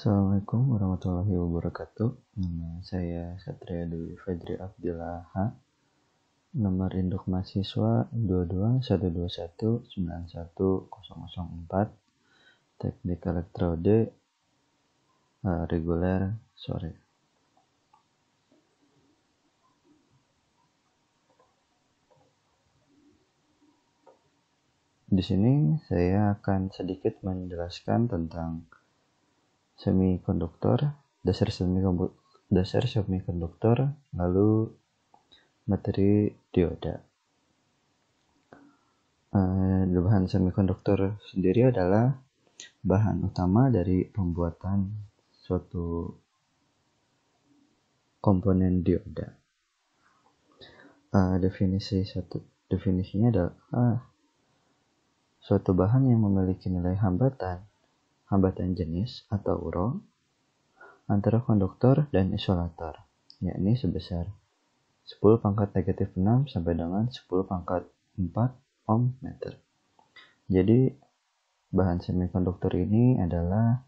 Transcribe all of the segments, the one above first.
Assalamualaikum warahmatullahi wabarakatuh. Nama saya Satria Dwi Fajri Abdillaha. Nomor induk mahasiswa 221219104. Teknik elektrode reguler sore. Di sini saya akan sedikit menjelaskan tentang semikonduktor, dasar semikonduktor, lalu materi dioda. Bahan semikonduktor sendiri adalah bahan utama dari pembuatan suatu komponen dioda. Definisinya adalah suatu bahan yang memiliki nilai hambatan jenis atau rho antara konduktor dan isolator, yakni sebesar 10⁻⁻6 sampai dengan 10⁻⁴ ohm meter. Jadi bahan semikonduktor ini adalah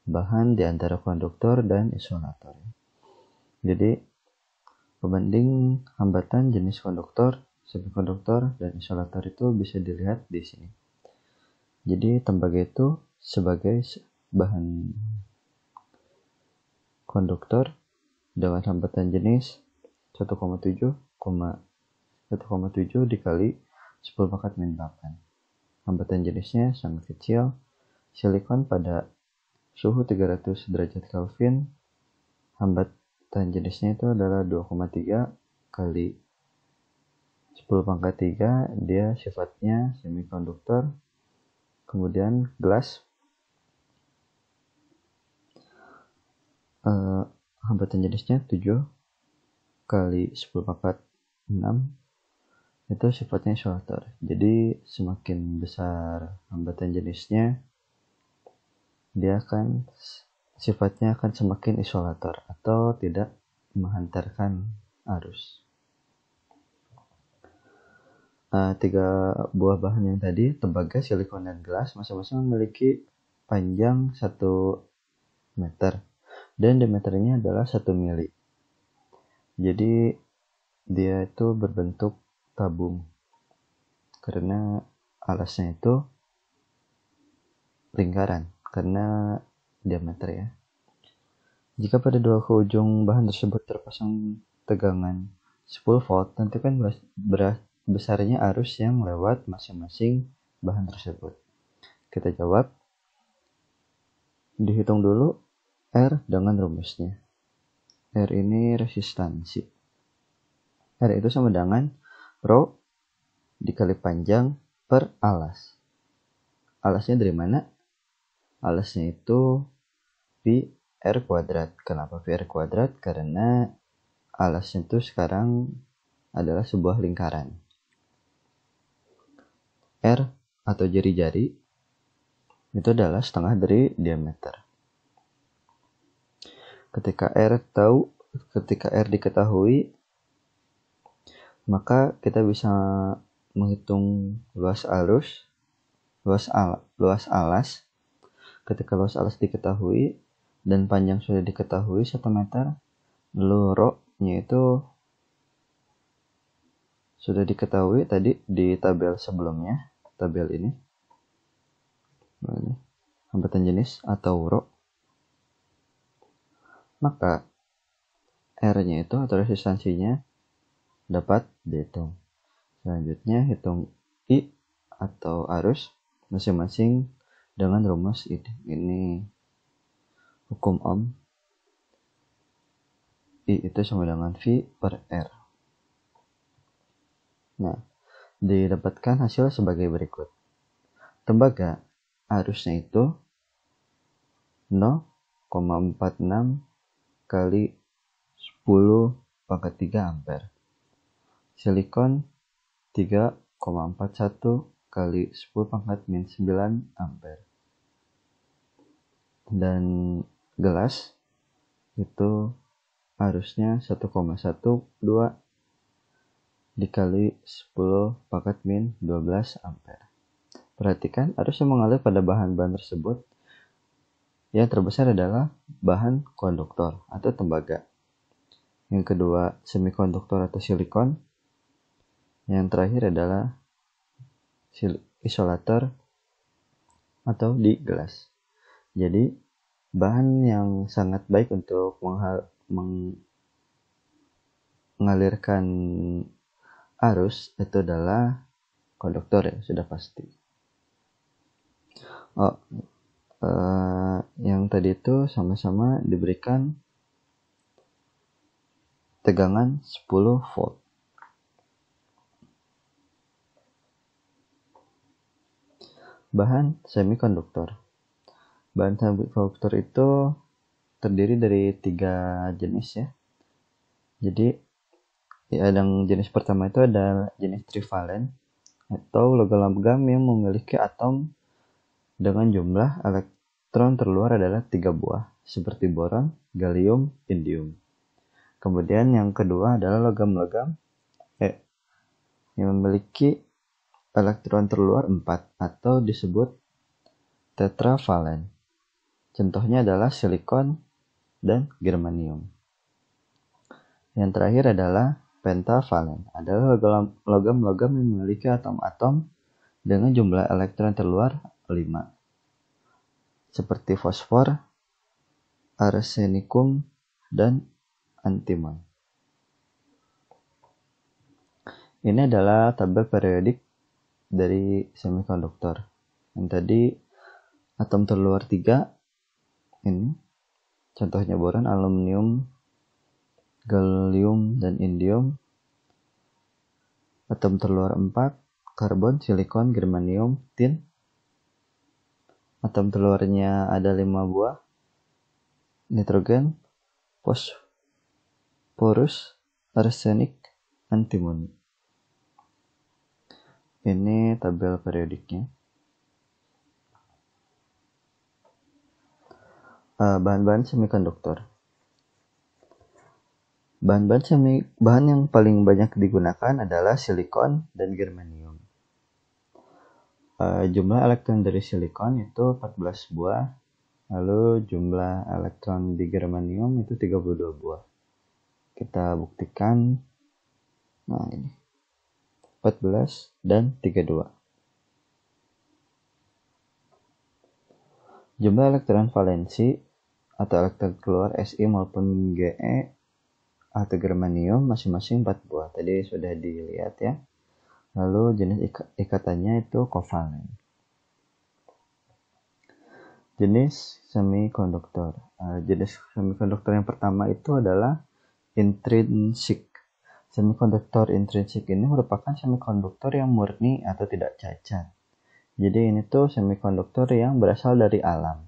bahan di antara konduktor dan isolator. Jadi pembanding hambatan jenis konduktor, semikonduktor, dan isolator itu bisa dilihat di sini. Jadi tembaga itu sebagai bahan konduktor dengan hambatan jenis 1,7 dikali 10⁻⁸. Hambatan jenisnya sangat kecil. Silikon pada suhu 300 derajat Kelvin, hambatan jenisnya itu adalah 2,3 kali 10⁻⁵. Dia sifatnya semikonduktor. Kemudian gelas, hambatan jenisnya 7 kali 10⁻⁶, itu sifatnya isolator. Jadi semakin besar hambatan jenisnya, sifatnya akan semakin isolator atau tidak menghantarkan arus. 3 buah bahan yang tadi, tembaga, silikon, dan gelas, masing-masing memiliki panjang 1 meter dan diameternya adalah 1 mili. Jadi dia itu berbentuk tabung karena alasnya itu lingkaran karena diameter ya. Jika pada dua ujung bahan tersebut terpasang tegangan 10 volt, tentukan besarnya arus yang lewat masing-masing bahan tersebut. Kita jawab. Dihitung dulu R dengan rumusnya. R ini resistansi. R itu sama dengan rho dikali panjang per alas. Alasnya dari mana? Alasnya itu pi R kuadrat. Kenapa pi R kuadrat? Karena alasnya itu sekarang adalah sebuah lingkaran. R atau jari-jari itu adalah setengah dari diameter. Ketika R diketahui, maka kita bisa menghitung luas alas. Ketika luas alas diketahui dan panjang sudah diketahui 1 meter, lalu rho-nya itu sudah diketahui tadi di tabel sebelumnya, tabel ini. Hambatan jenis atau rho. Maka R-nya itu atau resistansinya dapat dihitung. Selanjutnya hitung I atau arus masing-masing dengan rumus ini. Ini hukum Ohm. I itu sama dengan V per R. Nah, didapatkan hasil sebagai berikut. Tembaga arusnya itu 0,46 kali 10⁻³ ampere. Silikon 3,41 kali 10⁻⁹ ampere. Dan gelas itu arusnya 1,12 dikali 10⁻⁻12 ampere. Perhatikan arus yang mengalir pada bahan-bahan tersebut Yang terbesar adalah bahan konduktor atau tembaga. Yang kedua, semikonduktor atau silikon. Yang terakhir adalah isolator atau di gelas. Jadi, bahan yang sangat baik untuk mengalirkan arus itu adalah konduktor ya, sudah pasti. Yang tadi itu sama-sama diberikan tegangan 10 volt. Bahan semikonduktor. Bahan semikonduktor itu terdiri dari 3 jenis ya. Jadi yang jenis pertama itu ada jenis trivalen atau logam-logam yang memiliki atom dengan jumlah elektron terluar adalah 3 buah, seperti boron, gallium, indium. Kemudian yang kedua adalah logam-logam yang memiliki elektron terluar 4 atau disebut tetravalen. Contohnya adalah silikon dan germanium. Yang terakhir adalah pentavalen, adalah logam-logam yang memiliki atom-atom dengan jumlah elektron terluar 5, seperti fosfor, arsenikum, dan antimon. Ini adalah tabel periodik dari semikonduktor. Yang tadi atom terluar 3, ini contohnya boron, aluminium, gallium, dan indium. Atom terluar 4, karbon, silikon, germanium, tin. Atom terluarnya ada 5 buah, nitrogen, fosforus, arsenik, antimoni. Ini tabel periodiknya. Bahan-bahan semikonduktor. Bahan yang paling banyak digunakan adalah silikon dan germanium. Jumlah elektron dari silikon itu 14 buah, lalu jumlah elektron di germanium itu 32 buah. Kita buktikan. Nah, ini 14 dan 32. Jumlah elektron valensi atau elektron keluar Si maupun Ge atau germanium masing-masing 4 buah. Tadi sudah dilihat ya. Lalu jenis ikatannya itu kovalen. Jenis semikonduktor. Jenis semikonduktor yang pertama itu adalah intrinsik. Semikonduktor intrinsik ini merupakan semikonduktor yang murni atau tidak cacat. Jadi ini tuh semikonduktor yang berasal dari alam.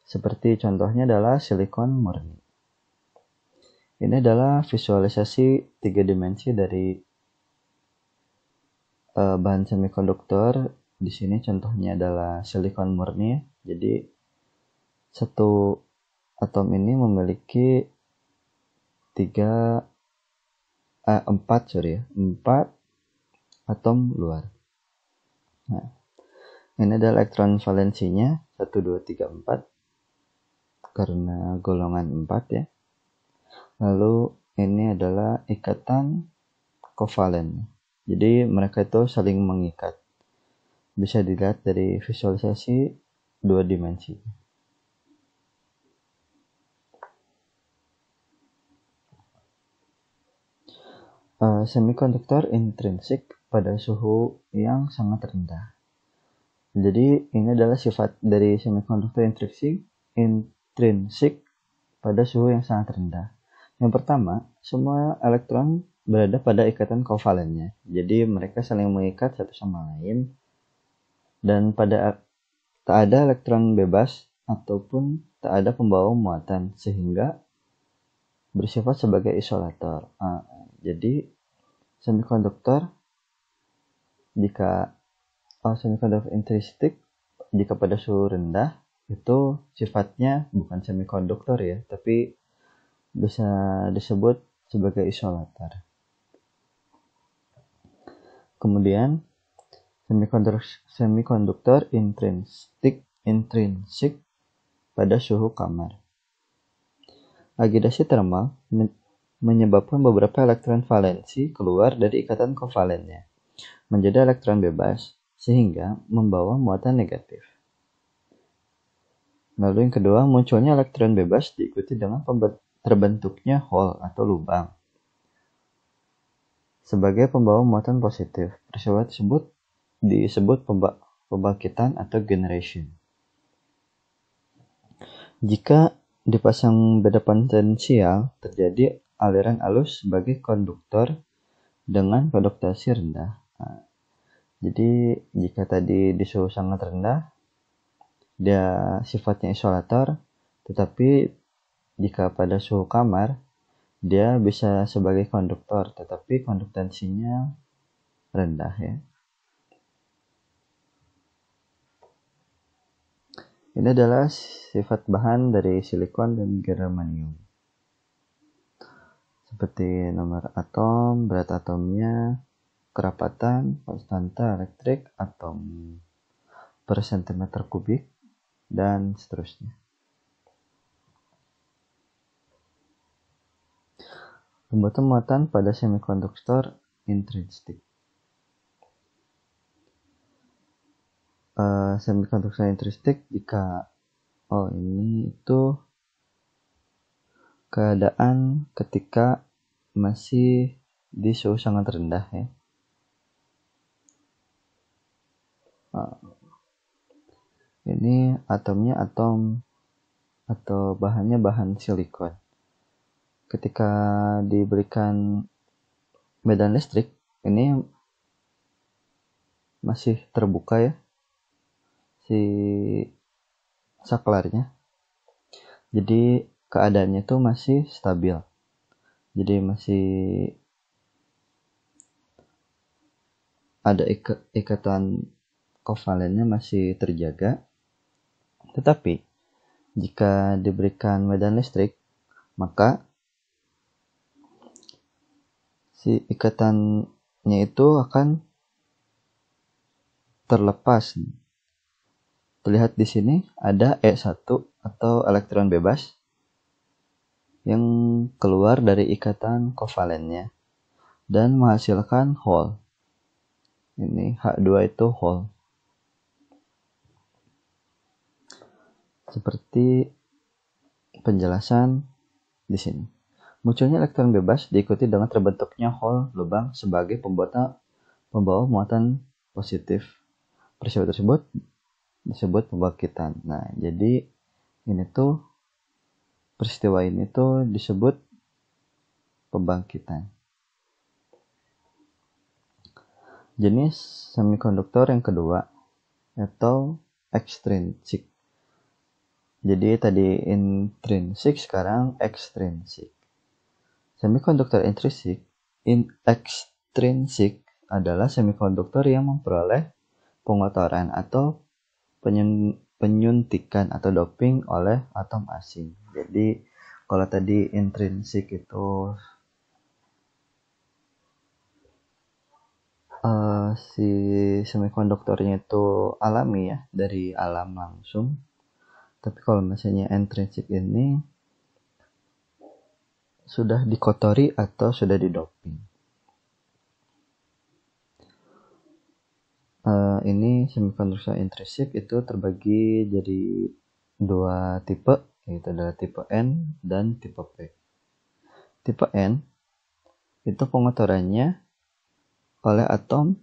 Seperti contohnya adalah silikon murni. Ini adalah visualisasi 3 dimensi dari bahan semikonduktor. Di sini contohnya adalah silikon murni. Jadi satu atom ini memiliki 4 atom luar. Nah, ini adalah elektron valensinya 1, 2, 3, 4 karena golongan 4 ya. Lalu ini adalah ikatan kovalen. Jadi mereka itu saling mengikat. Bisa dilihat dari visualisasi 2 dimensi. Semikonduktor intrinsik pada suhu yang sangat rendah. Jadi ini adalah sifat dari semikonduktor intrinsik pada suhu yang sangat rendah. Yang pertama, semua elektron berada pada ikatan kovalennya. Jadi mereka saling mengikat satu sama lain dan tak ada elektron bebas ataupun tak ada pembawa muatan sehingga bersifat sebagai isolator. Jadi semikonduktor semikonduktor intrinsik jika pada suhu rendah itu sifatnya bukan semikonduktor ya, tapi bisa disebut sebagai isolator. Kemudian semikonduktor intrinsik pada suhu kamar. Agitasi termal menyebabkan beberapa elektron valensi keluar dari ikatan kovalennya menjadi elektron bebas sehingga membawa muatan negatif. Lalu yang kedua, munculnya elektron bebas diikuti dengan terbentuknya hole atau lubang sebagai pembawa muatan positif. Peristiwa tersebut disebut pembangkitan atau generation. Jika dipasang beda potensial, terjadi aliran arus sebagai konduktor dengan konduktasi rendah. Nah, jadi jika tadi di suhu sangat rendah, dia sifatnya isolator, tetapi jika pada suhu kamar, dia bisa sebagai konduktor, tetapi konduktansinya rendah ya. Ini adalah sifat bahan dari silikon dan germanium. Seperti nomor atom, berat atomnya, kerapatan, konstanta elektrik atom per sentimeter kubik, dan seterusnya. Pembuatan muatan pada semikonduktor intrinsik. Semikonduktor intrinsik jika ini itu keadaan ketika masih di suhu sangat rendah ya. Ini atomnya atom atau bahannya bahan silikon. Ketika diberikan medan listrik, ini masih terbuka ya si saklarnya. Jadi keadaannya itu masih stabil. Jadi masih ada ikatan kovalennya masih terjaga. Tetapi jika diberikan medan listrik, maka si ikatannya itu akan terlepas. Terlihat di sini ada E1 atau elektron bebas yang keluar dari ikatan kovalennya dan menghasilkan hole. Ini H2 itu hole. Seperti penjelasan di sini. Munculnya elektron bebas diikuti dengan terbentuknya hole lubang sebagai pembawa muatan positif. Peristiwa tersebut disebut pembangkitan. Nah, jadi peristiwa ini tuh disebut pembangkitan. Jenis semikonduktor yang kedua atau ekstrinsik. Jadi tadi intrinsik, sekarang ekstrinsik. Semikonduktor ekstrinsik adalah semikonduktor yang memperoleh pengotoran atau penyuntikan atau doping oleh atom asing. Jadi kalau tadi intrinsik itu si semikonduktornya itu alami ya, dari alam langsung. Tapi kalau misalnya intrinsik ini sudah dikotori atau sudah didoping. Ini semikonduktor intrinsik itu terbagi jadi dua tipe, yaitu adalah tipe N dan tipe P. Tipe N itu pengotorannya oleh atom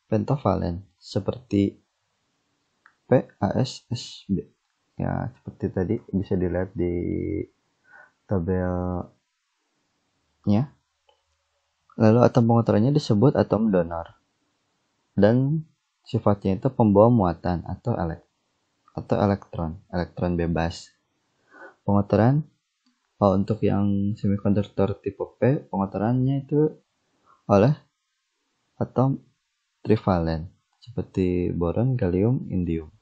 pentovalen seperti PASSB. Ya, seperti tadi bisa dilihat di tabelnya. Lalu atom pengotorannya disebut atom donor. Dan sifatnya itu pembawa muatan atau elektron bebas. Pengotoran untuk yang semikonduktor tipe P, pengotorannya itu oleh atom trivalen seperti boron, gallium, indium.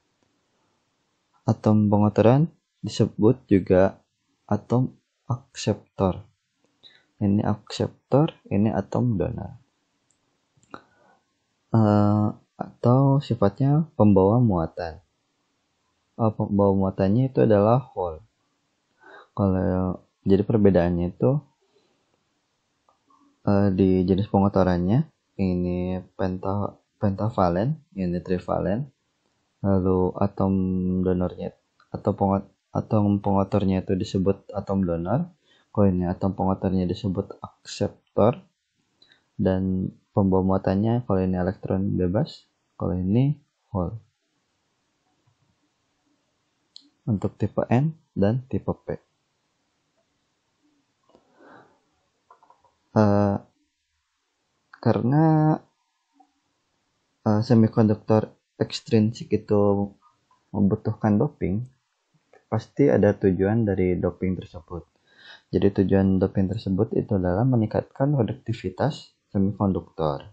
Atom pengotoran disebut juga atom akseptor. Ini akseptor, ini atom donor. Atau sifatnya pembawa muatan. pembawa muatannya itu adalah hole. Kalau jadi perbedaannya itu di jenis pengotorannya, ini pentavalen, ini trivalen, lalu atom donornya atau atom pengotornya itu disebut atom donor, kalau ini atom pengotornya disebut akseptor, dan pembawa muatannya kalau ini elektron bebas, kalau ini hole. Untuk tipe N dan tipe P. Karena semikonduktor ekstrinsik itu membutuhkan doping, pasti ada tujuan dari doping tersebut. Jadi tujuan doping tersebut itu adalah meningkatkan konduktivitas semikonduktor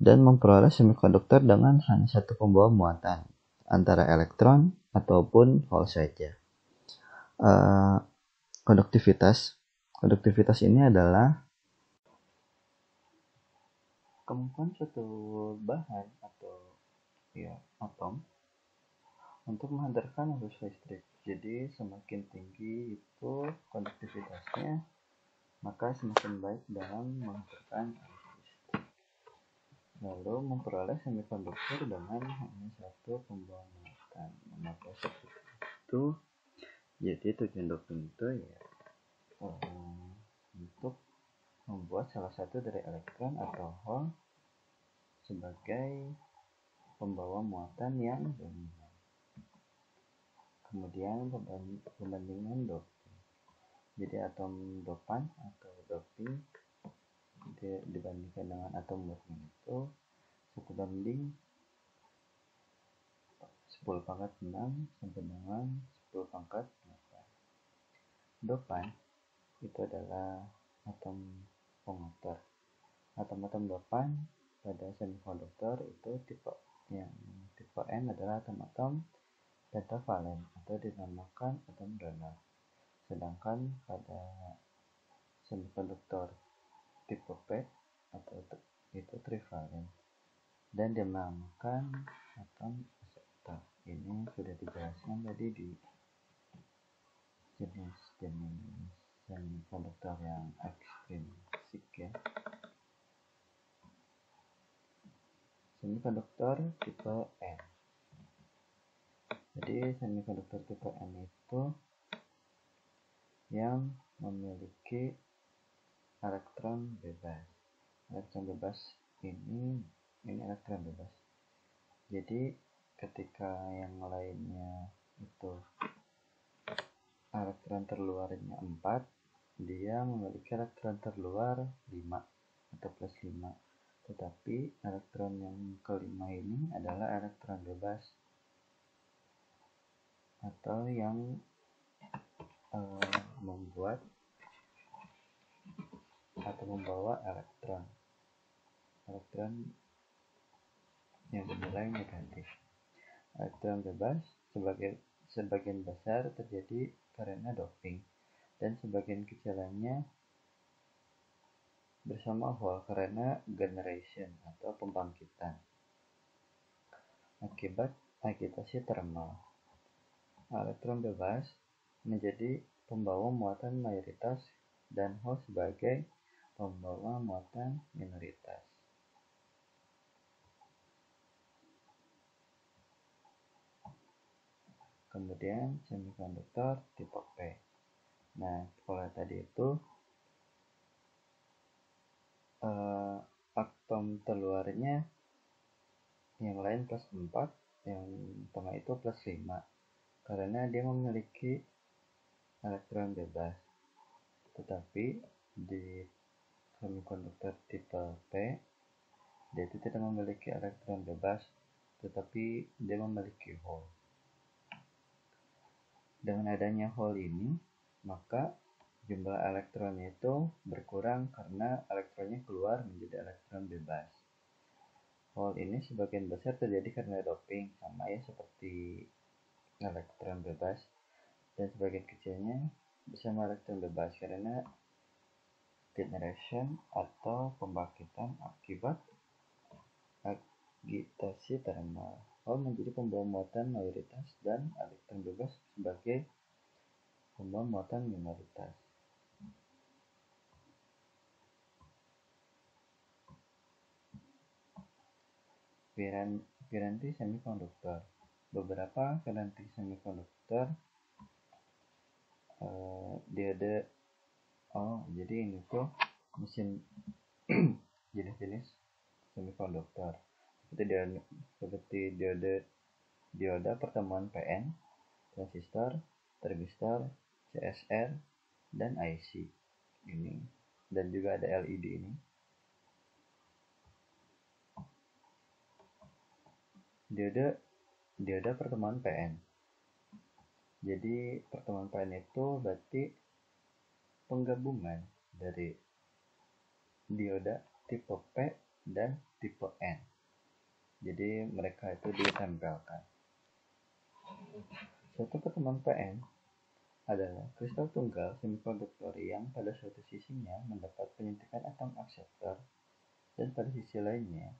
dan memperoleh semikonduktor dengan hanya satu pembawa muatan, antara elektron ataupun hole saja. Konduktivitas ini adalah kemampuan suatu bahan atau atom untuk menghantarkan arus listrik. Jadi semakin tinggi itu konduktivitasnya, maka semakin baik dalam menghantarkan arus listrik. Lalu memperoleh semikonduktor dengan hanya satu pembawa muatan. Maka seperti itu. Jadi tujuan doping itu untuk membuat salah satu dari elektron atau hole sebagai pembawa muatan yang dominan. Kemudian pembandingan doping. Jadi atom dopan atau doping dibandingkan dengan atom murni itu 1:10⁻⁶ sampai dengan 10⁸. Dopan itu adalah atom pengotor. Atom-atom dopan pada semikonduktor itu tipe N adalah atom-atom pentavalen atau dinamakan atom donor. Sedangkan pada semikonduktor tipe P atau itu trivalen dan dinamakan atom akseptor. Ini sudah dijelaskan tadi di jenis-jenis semikonduktor yang ekstrinsik ya. Semikonduktor tipe N. Jadi semikonduktor tipe N itu yang memiliki elektron bebas. Elektron bebas ini elektron bebas. Jadi ketika yang lainnya itu elektron terluarnya 4, dia memiliki elektron terluar 5 atau plus 5. Tetapi elektron yang kelima ini adalah elektron bebas atau yang membuat atau membawa elektron yang bernilai negatif. Elektron bebas sebagian besar terjadi karena doping dan sebagian kecilnya bersama hole karena generation atau pembangkitan akibat agitasi termal. Elektron bebas menjadi pembawa muatan mayoritas dan hole sebagai pembawa muatan minoritas. Kemudian semikonduktor tipe P. Nah, kalau tadi itu atom terluarnya yang lain plus 4, yang tengah itu plus 5 karena dia memiliki elektron bebas. Tetapi di semikonduktor tipe P dia itu tidak memiliki elektron bebas, tetapi dia memiliki hole. Dengan adanya hole ini, maka jumlah elektronnya itu berkurang karena elektronnya keluar menjadi elektron bebas. Hole ini sebagian besar terjadi karena doping, sama ya seperti elektron bebas, dan sebagian kecilnya bersama elektron bebas karena generation atau pembangkitan akibat agitasi termal. O menjadi pembawa muatan mayoritas dan elektron bebas sebagai pembawa muatan minoritas. Piranti semikonduktor. Beberapa piranti semikonduktor diode. Jadi ini tuh mesin jenis-jenis semikonduktor seperti dioda pertemuan PN, transistor, terbistor, CSR, dan IC ini, dan juga ada LED ini. Dioda pertemuan PN. Jadi pertemuan PN itu berarti penggabungan dari dioda tipe P dan tipe N. Jadi mereka itu ditempelkan. Suatu pertemuan PN adalah kristal tunggal semikonduktor yang pada suatu sisinya mendapat penyuntikan atom akseptor dan pada sisi lainnya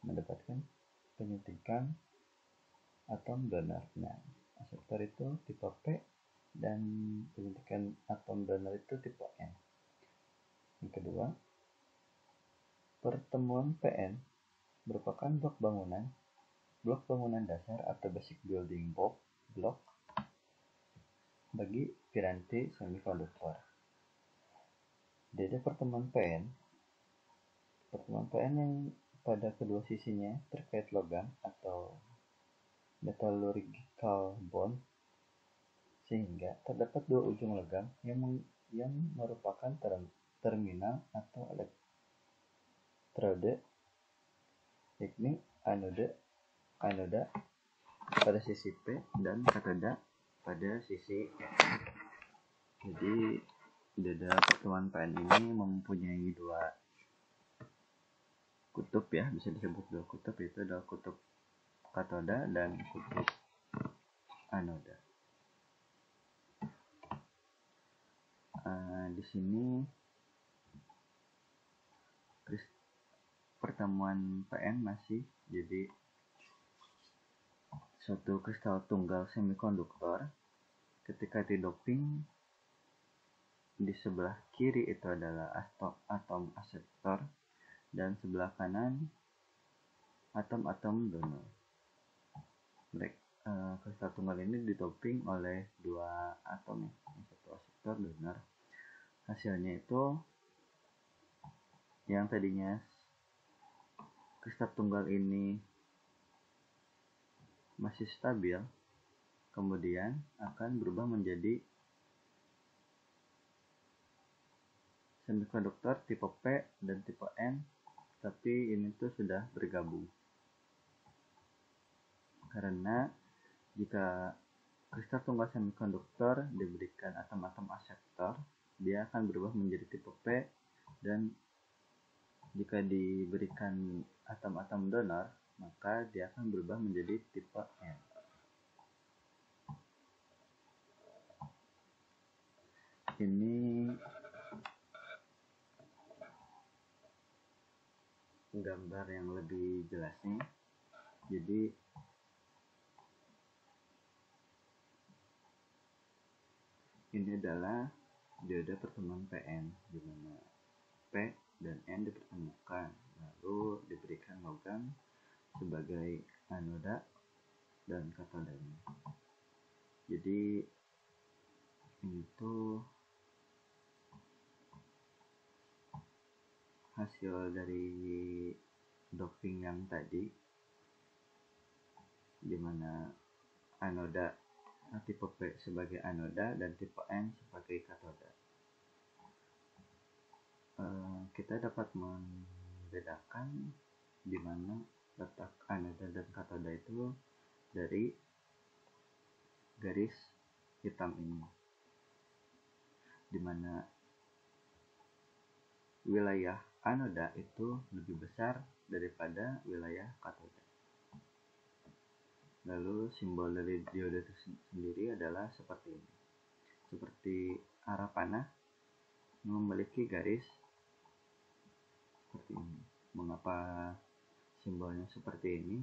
mendapatkan penyuntikan atom donor. Nah, akseptor itu tipe P dan penyuntikan atom donor itu tipe N. Yang kedua, pertemuan PN merupakan blok bangunan dasar atau basic building block bagi piranti semikonduktor. Dioda pertemuan PN yang pada kedua sisinya terkait logam atau metallurgical bond, sehingga terdapat dua ujung logam yang merupakan terminal atau elektrode, yakni anoda pada sisi P dan katoda pada sisi N. Jadi dioda pertemuan PN ini mempunyai dua kutub ya, bisa disebut dua kutub, yaitu adalah kutub katoda dan kutub anoda. Di sini pertemuan PN masih jadi suatu kristal tunggal semikonduktor. Ketika didoping, di sebelah kiri itu adalah atom akseptor dan sebelah kanan atom-atom donor. Kristal tunggal ini didoping oleh dua atom, satu akseptor donor. Hasilnya itu yang tadinya kristal tunggal ini masih stabil, kemudian akan berubah menjadi semikonduktor tipe P dan tipe N, tapi ini tuh sudah bergabung. Karena jika kristal tunggal semikonduktor diberikan atom-atom akseptor, dia akan berubah menjadi tipe P, dan jika diberikan atom-atom donor, maka dia akan berubah menjadi tipe N. Ini gambar yang lebih jelasnya. Jadi ini adalah dioda pertemuan PN, di mana P dan N dipertemukan, lalu diberikan logam sebagai anoda dan katodanya. Jadi ini tuh hasil dari doping yang tadi, di mana anoda tipe P sebagai anoda dan tipe N sebagai katoda. Kita dapat membedakan di mana letak anoda dan katoda itu dari garis hitam ini, di mana wilayah anoda itu lebih besar daripada wilayah katoda. Lalu simbol dari dioda itu sendiri adalah seperti ini, seperti arah panah memiliki garis seperti ini. Mengapa simbolnya seperti ini?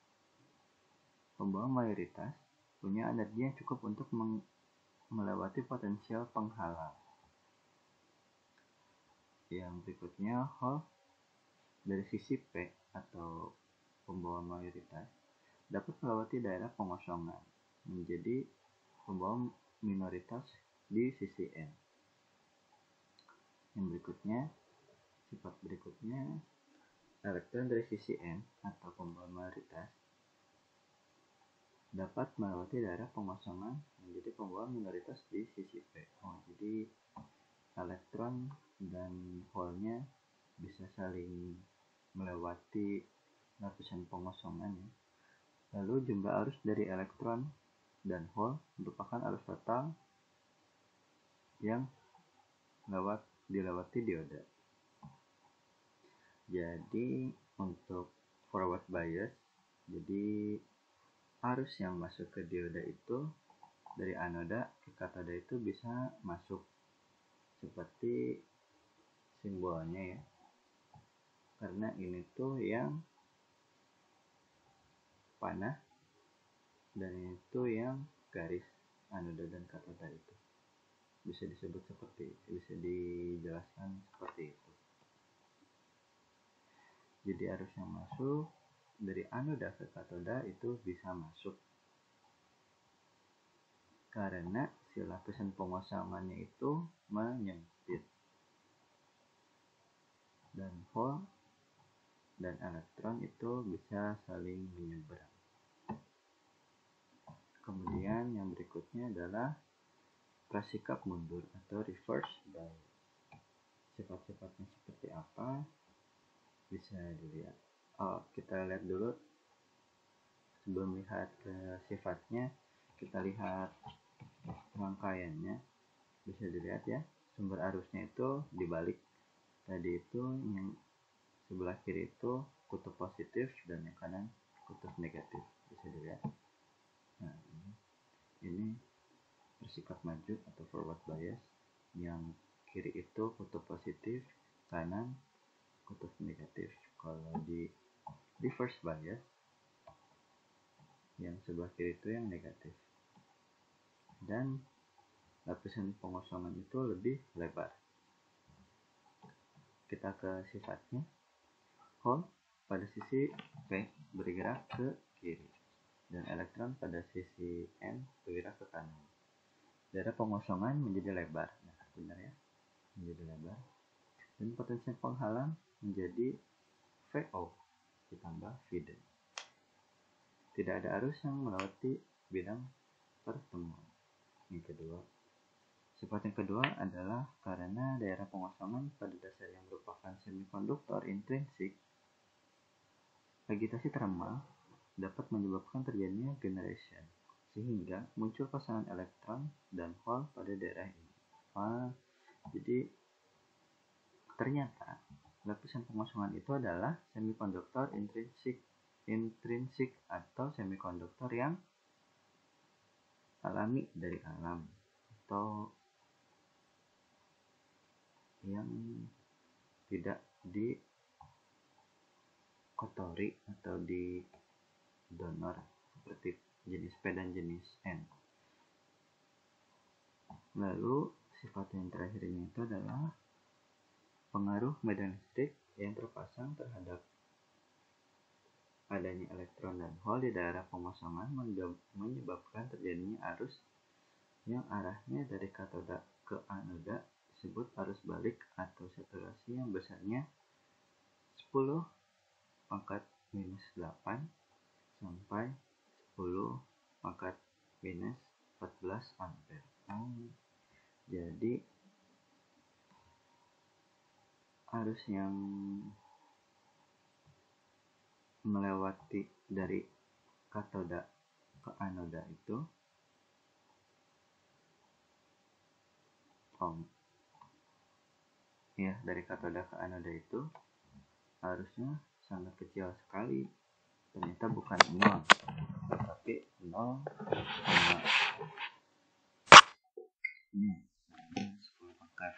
pembawa mayoritas punya energi yang cukup untuk melewati potensial penghalang. Yang berikutnya, Hall dari sisi P atau pembawa mayoritas dapat melewati daerah pengosongan menjadi pembawa minoritas di sisi N. Yang berikutnya, sifat berikutnya, elektron dari sisi N atau pembawa mayoritas dapat melewati daerah pengosongan menjadi pembawa minoritas di sisi P. Jadi elektron dan hole-nya bisa saling melewati lapisan pengosongan. Lalu jumlah arus dari elektron dan hole merupakan arus total yang dilewati dioda. Jadi untuk forward bias, jadi arus yang masuk ke dioda itu dari anoda ke katoda itu bisa masuk seperti simbolnya ya, karena ini tuh yang panah dan itu yang garis anoda dan katoda itu bisa disebut seperti itu, bisa dijelaskan seperti itu. Jadi arus yang masuk dari anoda ke katoda itu bisa masuk karena si lapisan pengosongannya itu menyempit dan hole dan elektron itu bisa saling menyeberang. Kemudian yang berikutnya adalah prasikap mundur atau reverse bias. Sifat-sifatnya seperti apa? Bisa dilihat. Kita lihat dulu. Sebelum lihat ke sifatnya, kita lihat rangkaiannya. Bisa dilihat ya, sumber arusnya itu dibalik. Tadi itu yang sebelah kiri itu kutub positif dan yang kanan kutub negatif. Bisa dilihat. Nah, ini bersikap maju atau forward bias. Yang kiri itu kutub positif, kanan kutub negatif. Kalau di reverse bias, yang sebelah kiri itu yang negatif. Dan lapisan pengosongan itu lebih lebar. Kita ke sifatnya. Hole pada sisi P bergerak ke kiri dan elektron pada sisi N bergerak ke kanan. Daerah pengosongan menjadi lebar. Nah, benar ya, menjadi lebar. Dan potensial penghalang menjadi VO ditambah VD. Tidak ada arus yang melewati bidang pertemuan. Yang kedua, sifat yang kedua adalah karena daerah pengosongan pada dasar yang merupakan semikonduktor intrinsik, agitasi thermal dapat menyebabkan terjadinya generation, sehingga muncul pasangan elektron dan hole pada daerah ini. Jadi ternyata lapisan pengosongan itu adalah semikonduktor intrinsik atau semikonduktor yang alami dari alam atau yang tidak dikotori atau di donor seperti jenis P dan jenis N. Lalu sifat yang terakhir ini itu adalah pengaruh medan listrik yang terpasang terhadap adanya elektron dan hole di daerah pengosongan menyebabkan terjadinya arus yang arahnya dari katoda ke anoda disebut arus balik atau saturasi yang besarnya 10⁻⁸ sampai 10⁻⁴ ampere. Jadi arus yang melewati dari katoda ke anoda itu dari katoda ke anoda itu arusnya sangat kecil sekali. Ternyata bukan 0, tapi 0,10 pangkat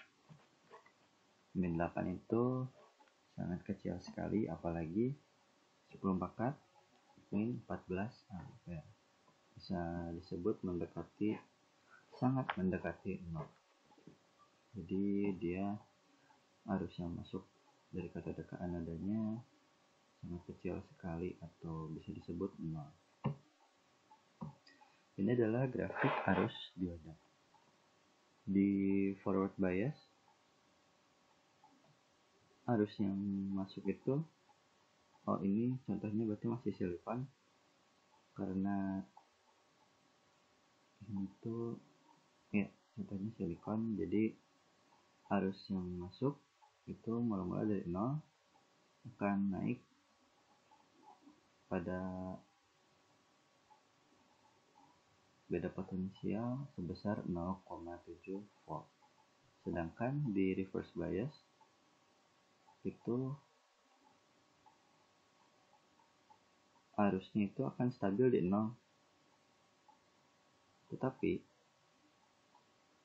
min 8 itu sangat kecil sekali, apalagi 10 pangkat min 14 ampere. bisa disebut sangat mendekati 0. Jadi dia arus yang masuk dari katoda ke anodanya sangat kecil sekali atau bisa disebut 0. Ini adalah grafik arus dioda. Di forward bias, arus yang masuk itu, ini contohnya berarti masih silikon, karena ini tuh ya contohnya silikon, jadi arus yang masuk itu mula-mula dari 0 akan naik pada beda potensial sebesar 0,7 volt. Sedangkan di reverse bias itu arusnya itu akan stabil di 0. Tetapi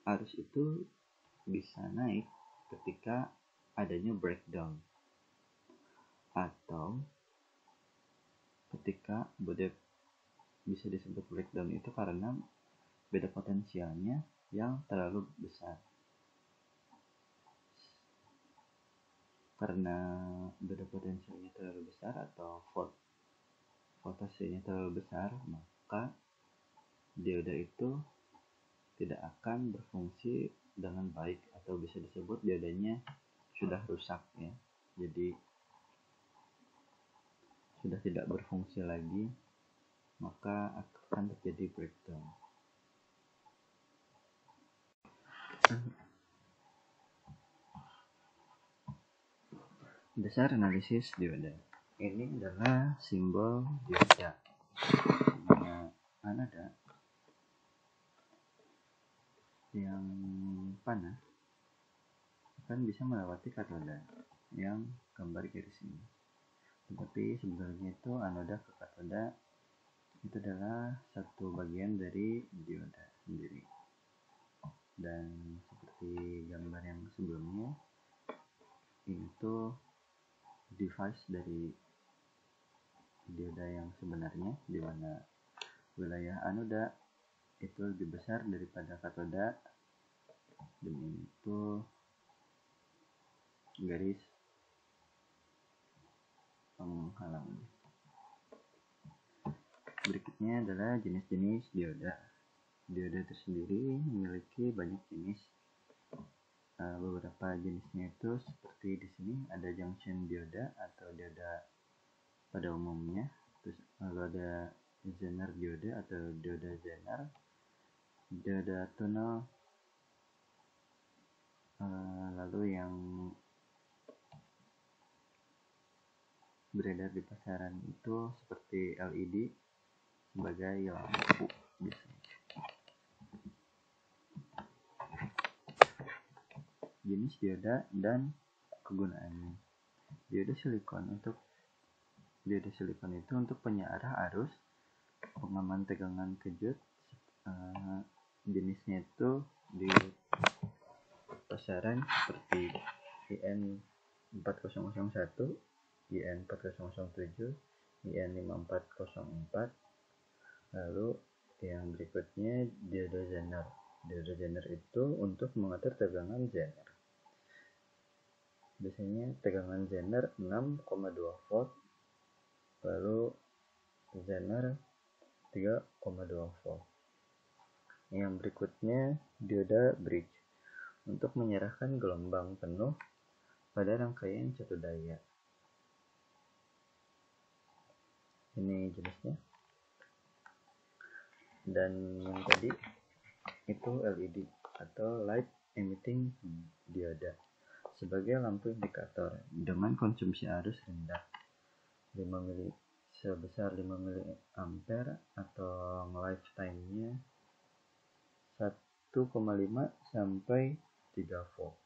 arus itu bisa naik ketika adanya breakdown atau ketika bisa disebut breakdown itu karena beda potensialnya yang terlalu besar. Karena beda potensialnya terlalu besar atau voltasenya terlalu besar, maka dioda itu tidak akan berfungsi dengan baik atau bisa disebut diodanya sudah rusak ya. Jadi sudah tidak berfungsi lagi, maka akan terjadi breakdown. Dasar analisis dioda. Ini adalah simbol dioda. Anoda yang panah akan bisa melewati katoda yang gambar garis ini. Tetapi sebenarnya itu anoda ke katoda itu adalah satu bagian dari dioda sendiri. Dan seperti gambar yang sebelumnya, ini tuh device dari dioda yang sebenarnya, di mana wilayah anoda itu lebih besar daripada katoda, dan ini tuh garis penghalang. Berikutnya adalah jenis-jenis dioda. Dioda tersendiri memiliki banyak jenis. Beberapa jenisnya itu seperti di sini ada junction dioda atau dioda pada umumnya. Terus lalu ada Zener dioda atau dioda Zener, dioda tunnel, lalu yang beredar di pasaran itu seperti LED sebagai lampu biasanya. Jenis dioda dan kegunaannya. Dioda silikon itu untuk penyearah arus, pengaman tegangan kejut. Jenisnya itu di pasaran seperti IN 4001, IN 4007, IN 5404. Lalu yang berikutnya dioda Zener. Dioda Zener itu untuk mengatur tegangan Zener. Biasanya tegangan Zener 6,2 volt, lalu Zener 3,2 volt. Yang berikutnya dioda bridge untuk menyerahkan gelombang penuh pada rangkaian satu daya. Ini jenisnya. Dan yang tadi itu LED atau light emitting dioda sebagai lampu indikator dengan konsumsi arus rendah sebesar 5 mA atau lifetime-nya 1,5 sampai 3 volt.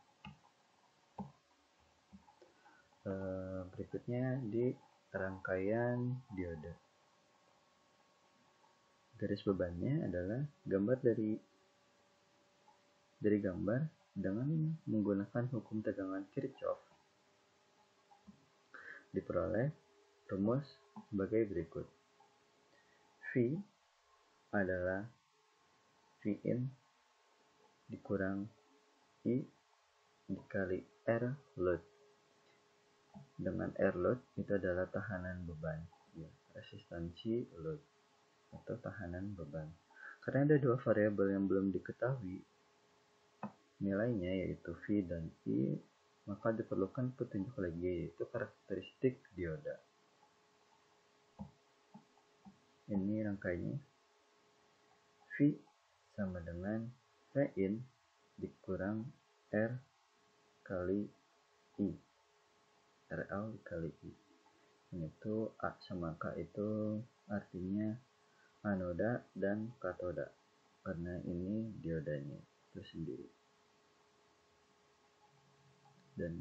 Berikutnya di rangkaian dioda. Garis bebannya adalah gambar dari gambar dengan menggunakan hukum tegangan Kirchhoff. Diperoleh rumus sebagai berikut. V adalah V in dikurang I dikali R load. Dengan R load itu adalah tahanan beban, ya, resistansi load atau tahanan beban. Karena ada dua variabel yang belum diketahui nilainya, yaitu V dan I, maka diperlukan petunjuk lagi, yaitu karakteristik dioda. Ini rangkaiannya. V sama dengan V in dikurang R kali I, RL kali I. Ini tuh A sama K itu artinya anoda dan katoda, karena ini diodanya itu sendiri. Dan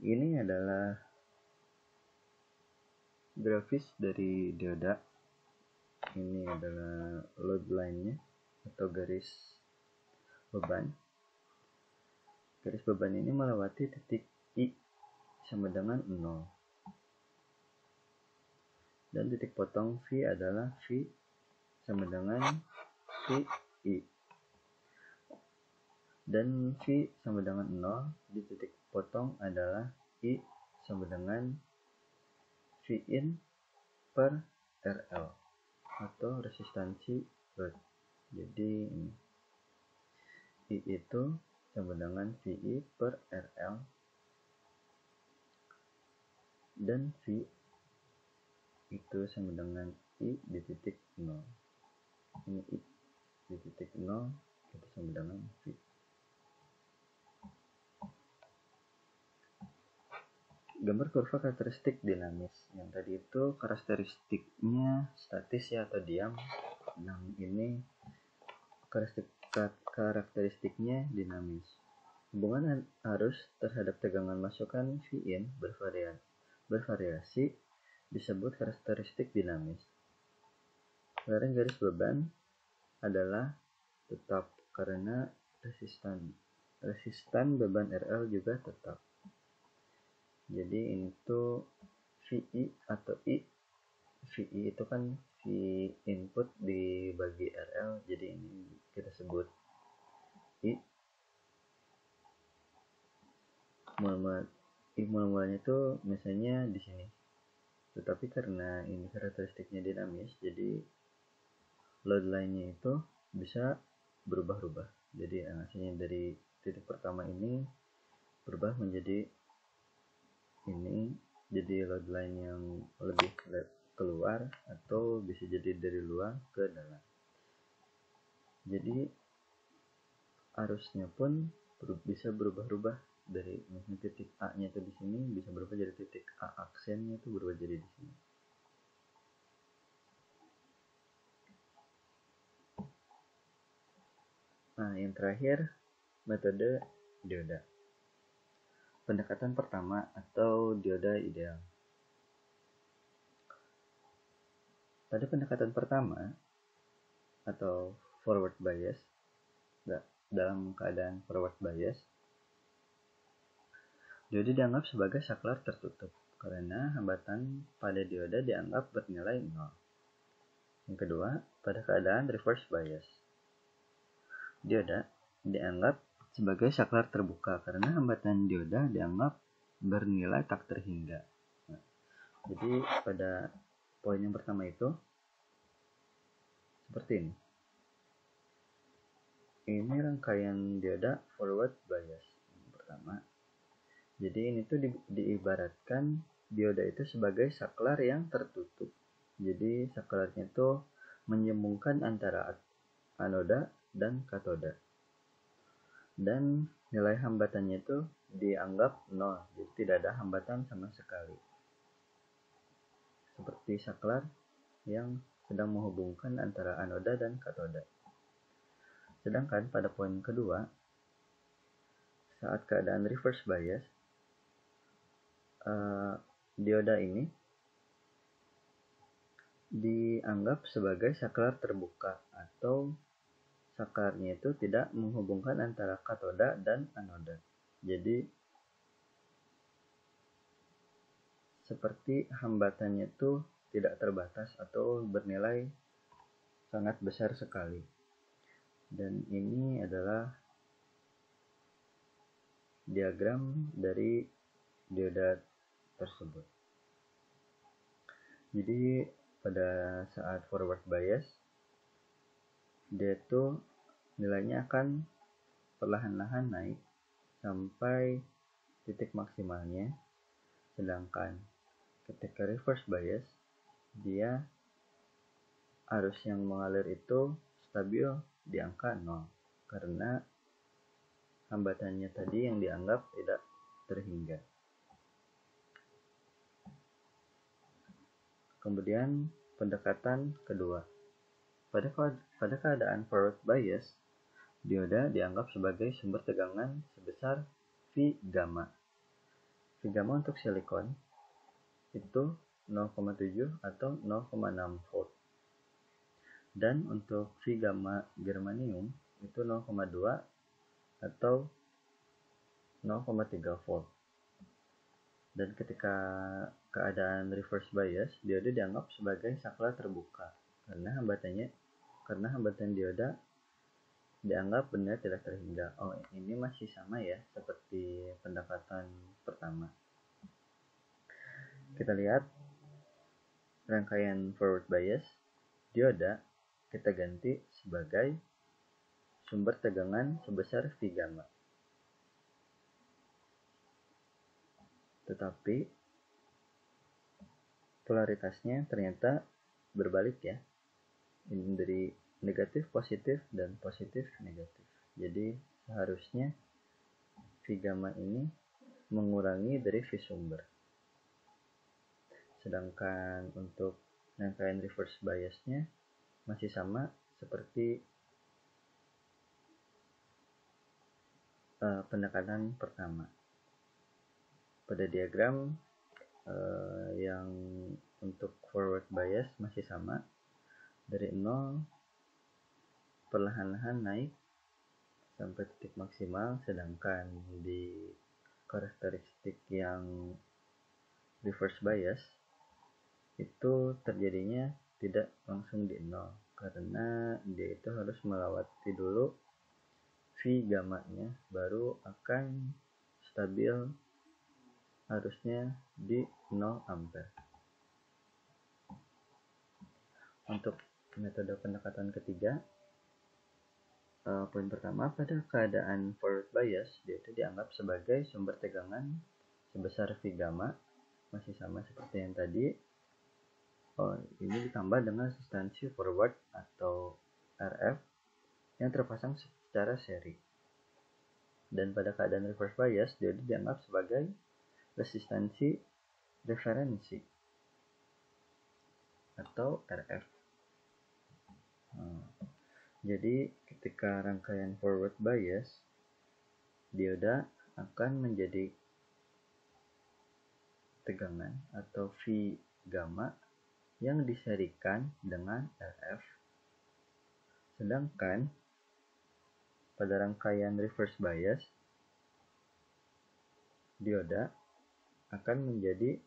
ini adalah grafis dari dioda. Ini adalah load line-nya atau garis beban. Garis beban ini melewati titik I sama dengan 0. Dan titik potong V adalah V sama dengan VI. Dan V sama dengan 0 di titik potong adalah I sama dengan V in per RL atau resistansi load. Jadi ini I itu sama dengan VI per RL, dan V itu sama dengan I di titik 0. Ini I di titik 0 itu sama dengan V. Gambar kurva karakteristik dinamis. Yang tadi itu karakteristiknya statis ya atau diam. Yang ini karakteristiknya dinamis. Hubungan arus terhadap tegangan masukan V in bervariasi disebut karakteristik dinamis. Lereng garis beban adalah tetap karena resistan beban RL juga tetap. Jadi ini tuh VI atau I. VI itu kan V input dibagi RL, jadi ini kita sebut I. Mula-mulanya itu misalnya di sini. Tetapi karena ini karakteristiknya dinamis, jadi load line-nya itu bisa berubah-ubah. Jadi misalnya dari titik pertama ini berubah menjadi ini, jadi load line yang lebih keluar, atau bisa jadi dari luar ke dalam. Jadi arusnya pun bisa berubah-ubah dari misalnya titik A-nya itu di sini bisa berubah jadi titik A aksennya itu berubah jadi di sini. Nah, yang terakhir metode dioda. Pendekatan pertama atau dioda ideal. Pada pendekatan pertama atau forward bias, dalam keadaan forward bias, dioda dianggap sebagai saklar tertutup karena hambatan pada dioda dianggap bernilai 0. Yang kedua, pada keadaan reverse bias, dioda dianggap sebagai saklar terbuka karena hambatan dioda dianggap bernilai tak terhingga. Nah, jadi pada poin yang pertama itu seperti ini. Ini rangkaian dioda forward bias yang pertama. Jadi ini tuh diibaratkan dioda itu sebagai saklar yang tertutup. Jadi saklarnya itu menyambungkan antara anoda dan katoda. Dan nilai hambatannya itu dianggap 0, jadi tidak ada hambatan sama sekali. Seperti saklar yang sedang menghubungkan antara anoda dan katoda. Sedangkan pada poin kedua, saat keadaan reverse bias, dioda ini dianggap sebagai saklar terbuka atau saklarnya itu tidak menghubungkan antara katoda dan anoda. Jadi seperti hambatannya itu tidak terbatas atau bernilai sangat besar sekali. Dan ini adalah diagram dari dioda tersebut. Jadi pada saat forward bias, dia itu nilainya akan perlahan-lahan naik sampai titik maksimalnya, sedangkan ketika reverse bias, dia arus yang mengalir itu stabil di angka 0 karena hambatannya tadi yang dianggap tidak terhingga. Kemudian pendekatan kedua. Pada keadaan forward bias, dioda dianggap sebagai sumber tegangan sebesar V gamma. V gamma untuk silikon itu 0,7 atau 0,6 volt. Dan untuk V gamma germanium itu 0,2 atau 0,3 volt. Dan ketika keadaan reverse bias, dioda dianggap sebagai saklar terbuka karena hambatan dioda dianggap benar tidak terhingga. Oh, ini masih sama ya seperti pendekatan pertama. Kita lihat rangkaian forward bias, dioda kita ganti sebagai sumber tegangan sebesar V gamma. Tetapi polaritasnya ternyata berbalik ya. Ini dari negatif positif dan positif negatif. Jadi seharusnya V gamma ini mengurangi dari V sumber. Sedangkan untuk rangkaian reverse biasnya masih sama seperti pendekatan pertama. Pada diagram yang untuk forward bias masih sama, dari 0 perlahan-lahan naik sampai titik maksimal, sedangkan di karakteristik yang reverse bias itu terjadinya tidak langsung di 0 karena dia itu harus melewati dulu V gamma-nya baru akan stabil harusnya di 0 ampere. Untuk metode pendekatan ketiga, poin pertama, pada keadaan forward bias, dia itu dianggap sebagai sumber tegangan sebesar V gamma, masih sama seperti yang tadi. Ini ditambah dengan resistansi forward atau RF yang terpasang secara seri. Dan pada keadaan reverse bias, dia dianggap sebagai resistansi referensi atau RF. Jadi ketika rangkaian forward bias, dioda akan menjadi tegangan atau V gamma yang diserikan dengan RF. Sedangkan pada rangkaian reverse bias, dioda akan menjadi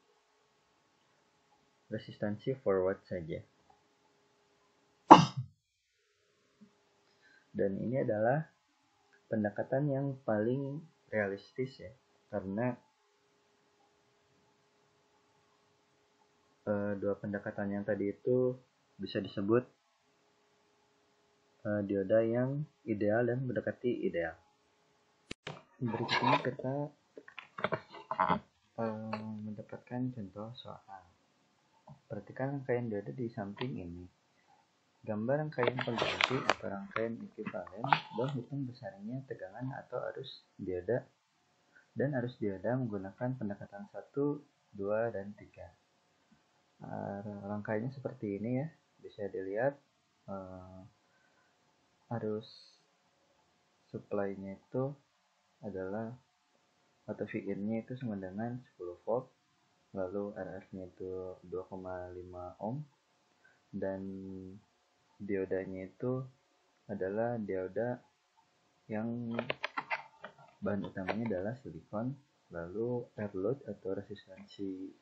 resistansi forward saja. Dan ini adalah pendekatan yang paling realistis ya, karena dua pendekatan yang tadi itu bisa disebut dioda yang ideal dan mendekati ideal. Berikutnya kita mendapatkan contoh soal. Perhatikan rangkaian dioda di samping ini. Gambar rangkaian pengganti atau rangkaian ekuivalen dan hitung besarnya tegangan atau arus dioda dan arus dioda menggunakan pendekatan 1, 2, dan 3. Rangkaiannya seperti ini ya. Bisa dilihat arus supply-nya itu adalah atau VIN-nya itu sama dengan 10 volt, lalu RF-nya itu 2,5 ohm, dan diodanya itu adalah dioda yang bahan utamanya adalah silikon, lalu air load atau resistansi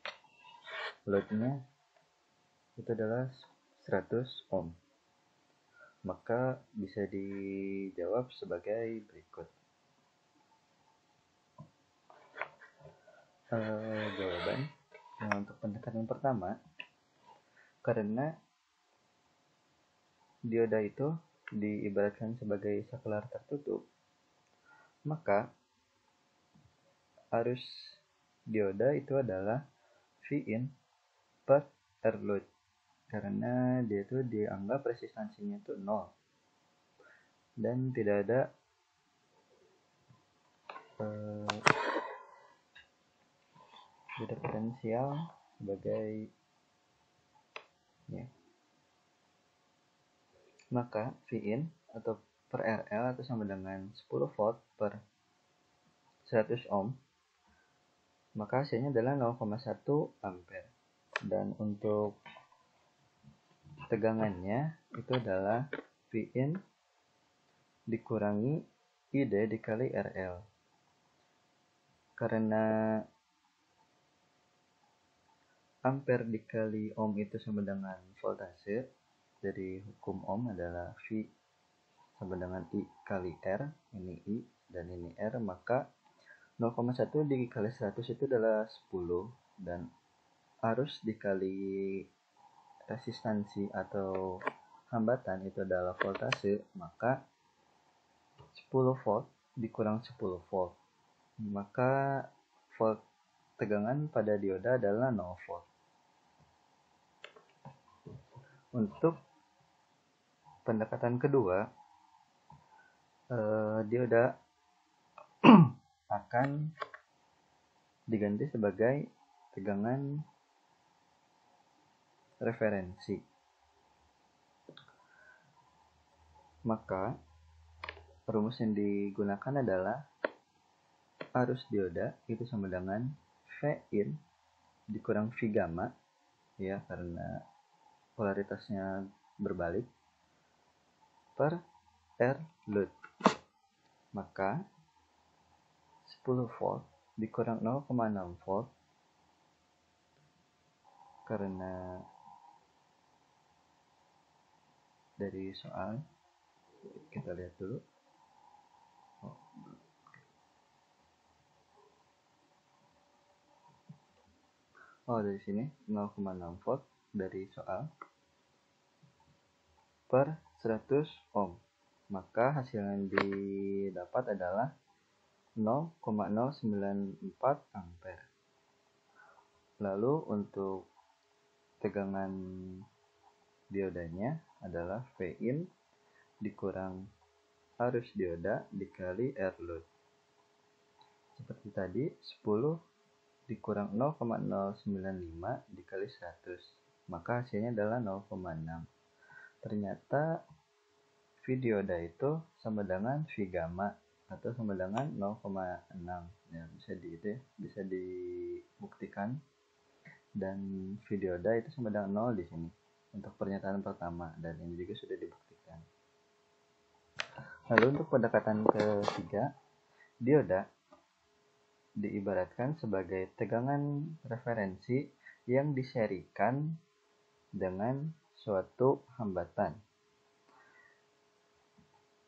loadnya itu adalah 100 ohm. Maka bisa dijawab sebagai berikut. Jawaban untuk pendekatan pertama, karena dioda itu diibaratkan sebagai saklar tertutup, maka arus dioda itu adalah Vin per R load, karena dia itu dianggap resistansinya itu 0 dan tidak ada potensial sebagai ya. Maka Vin atau per RL atau sama dengan 10 volt per 100 ohm, maka hasilnya adalah 0,1 ampere. Dan untuk tegangannya itu adalah Vin dikurangi ID dikali RL. Karena ampere dikali ohm itu sama dengan voltase, dari hukum ohm adalah V sama dengan I kali R, ini I dan ini R, maka 0,1 dikali 100 itu adalah 10, dan arus dikali resistansi atau hambatan itu adalah voltase, maka 10 volt dikurang 10 volt, maka volt tegangan pada dioda adalah 0 volt. Untuk pendekatan kedua, dioda akan diganti sebagai tegangan referensi. Maka rumus yang digunakan adalah arus dioda itu sama dengan Vin dikurang V gamma, ya, karena polaritasnya berbalik, per R load. Maka 10 volt dikurang 0,6 volt, karena dari soal kita lihat dulu. Dari sini 0,6 volt dari soal per 100 ohm. Maka hasil yang didapat adalah 0,094 ampere. Lalu untuk tegangan diodanya adalah Vin dikurang arus dioda dikali R load. Seperti tadi, 10 dikurang 0,095 dikali 100, maka hasilnya adalah 0,6. Ternyata V dioda itu sama dengan V gamma atau sama dengan 0,6. Ya, bisa dibuktikan. Dan V dioda itu sama dengan 0 di sini untuk pernyataan pertama, dan ini juga sudah dibuktikan. Lalu untuk pendekatan ketiga, dioda diibaratkan sebagai tegangan referensi yang diserikan dengan suatu hambatan.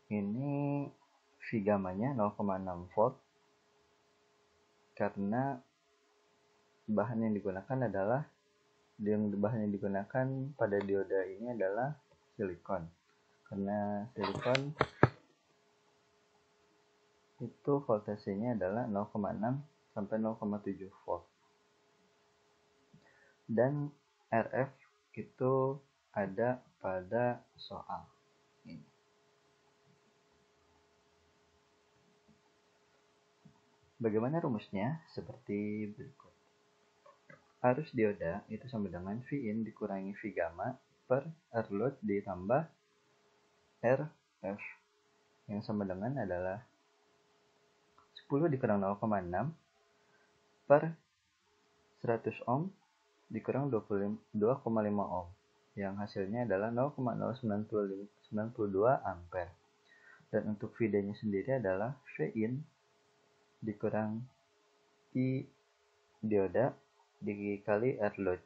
Ini V gammanya 0,6 volt, karena bahan yang digunakan pada dioda ini adalah silikon. Karena silikon itu voltasenya adalah 0,6 sampai 0,7 volt. Dan RF itu ada pada soal ini. Bagaimana rumusnya? Seperti berikut. Arus dioda itu sama dengan Vin dikurangi V gamma per R load ditambah RF, yang sama dengan adalah 10 dikurang 0,6 per 100 ohm dikurang 2,5 ohm, yang hasilnya adalah 0,092 ampere. Dan untuk V-nya sendiri adalah Vin dikurang I dioda dikali R load,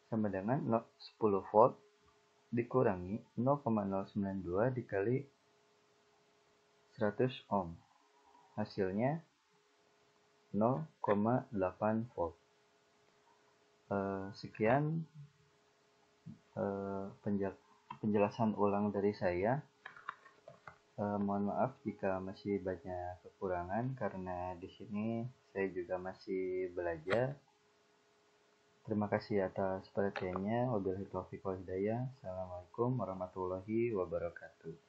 sama dengan 10 volt dikurangi 0,092 dikali 100 ohm. Hasilnya 0,8 volt. Sekian penjelasan ulang dari saya. Mohon maaf jika masih banyak kekurangan karena di sini saya juga masih belajar. Terima kasih atas perhatiannya. Wabillahi taufiq wal hidayah. Assalamualaikum warahmatullahi wabarakatuh.